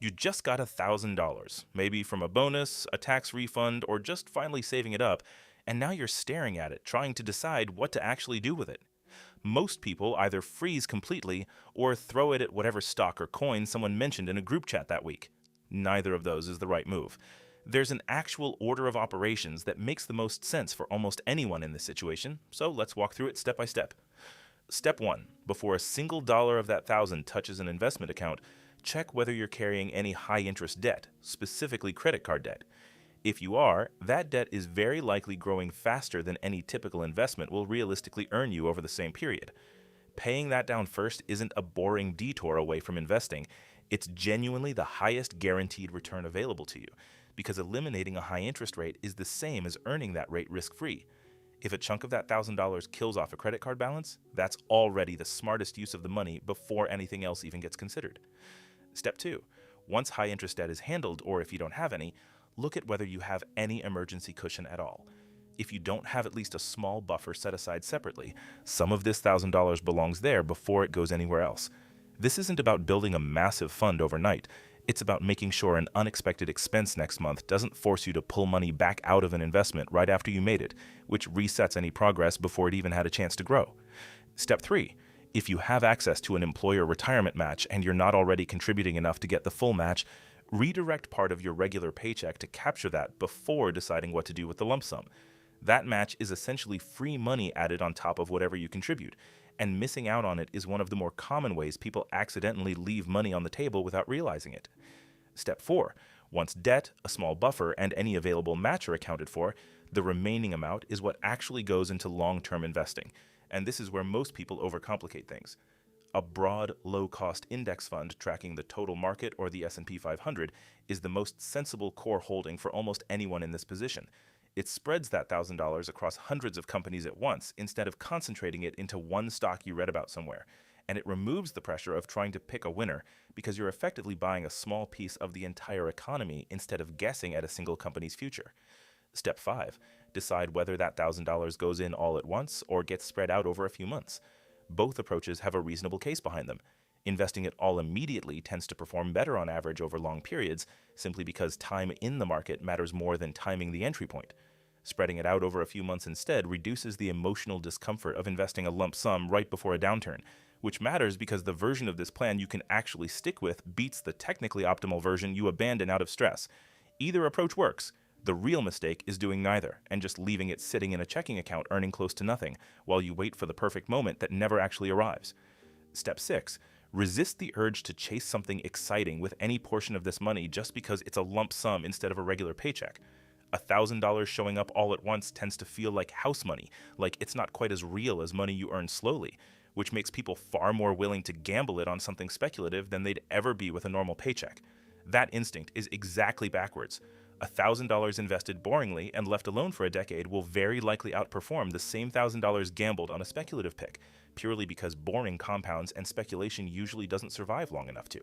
You just got $1,000, maybe from a bonus, a tax refund, or just finally saving it up, and now you're staring at it, trying to decide what to actually do with it. Most people either freeze completely or throw it at whatever stock or coin someone mentioned in a group chat that week. Neither of those is the right move. There's an actual order of operations that makes the most sense for almost anyone in this situation, so let's walk through it step by step. Step 1. Before a single dollar of that thousand touches an investment account, check whether you're carrying any high-interest debt, specifically credit card debt. If you are, that debt is very likely growing faster than any typical investment will realistically earn you over the same period. Paying that down first isn't a boring detour away from investing. It's genuinely the highest guaranteed return available to you, because eliminating a high interest rate is the same as earning that rate risk-free. If a chunk of that $1,000 kills off a credit card balance, that's already the smartest use of the money before anything else even gets considered. Step 2. Once high interest debt is handled, or if you don't have any, look at whether you have any emergency cushion at all. If you don't have at least a small buffer set aside separately, some of this $1,000 belongs there before it goes anywhere else. This isn't about building a massive fund overnight. It's about making sure an unexpected expense next month doesn't force you to pull money back out of an investment right after you made it, which resets any progress before it even had a chance to grow. Step 3. If you have access to an employer retirement match and you're not already contributing enough to get the full match, redirect part of your regular paycheck to capture that before deciding what to do with the lump sum. That match is essentially free money added on top of whatever you contribute, and missing out on it is one of the more common ways people accidentally leave money on the table without realizing it. Step 4. Once debt, a small buffer, and any available match are accounted for, the remaining amount is what actually goes into long-term investing, and this is where most people overcomplicate things. A broad, low-cost index fund tracking the total market or the S&P 500 is the most sensible core holding for almost anyone in this position. It spreads that $1,000 across hundreds of companies at once instead of concentrating it into one stock you read about somewhere, and it removes the pressure of trying to pick a winner because you're effectively buying a small piece of the entire economy instead of guessing at a single company's future. Step 5. Decide whether that $1,000 goes in all at once or gets spread out over a few months. Both approaches have a reasonable case behind them. Investing it all immediately tends to perform better on average over long periods, simply because time in the market matters more than timing the entry point. Spreading it out over a few months instead reduces the emotional discomfort of investing a lump sum right before a downturn, which matters because the version of this plan you can actually stick with beats the technically optimal version you abandon out of stress. Either approach works. The real mistake is doing neither and just leaving it sitting in a checking account earning close to nothing while you wait for the perfect moment that never actually arrives. Step 6. Resist the urge to chase something exciting with any portion of this money just because it's a lump sum instead of a regular paycheck. $1,000 showing up all at once tends to feel like house money, like it's not quite as real as money you earn slowly, which makes people far more willing to gamble it on something speculative than they'd ever be with a normal paycheck. That instinct is exactly backwards. $1,000 invested boringly and left alone for a decade will very likely outperform the same $1,000 gambled on a speculative pick, purely because boring compounds and speculation usually doesn't survive long enough to.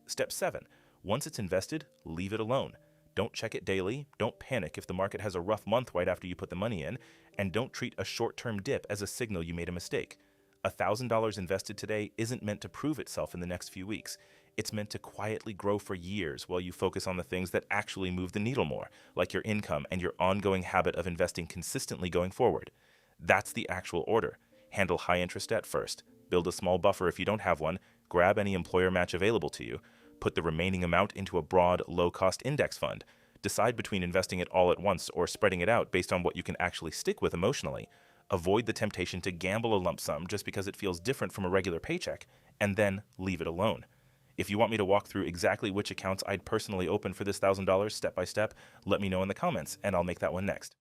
Step 7. Once it's invested, leave it alone. Don't check it daily, don't panic if the market has a rough month right after you put the money in, and don't treat a short-term dip as a signal you made a mistake. $1,000 invested today isn't meant to prove itself in the next few weeks. It's meant to quietly grow for years while you focus on the things that actually move the needle more, like your income and your ongoing habit of investing consistently going forward. That's the actual order. Handle high-interest debt first. Build a small buffer if you don't have one. Grab any employer match available to you. Put the remaining amount into a broad, low-cost index fund. Decide between investing it all at once or spreading it out based on what you can actually stick with emotionally. Avoid the temptation to gamble a lump sum just because it feels different from a regular paycheck, and then leave it alone. If you want me to walk through exactly which accounts I'd personally open for this $1,000 step by step, let me know in the comments, and I'll make that one next.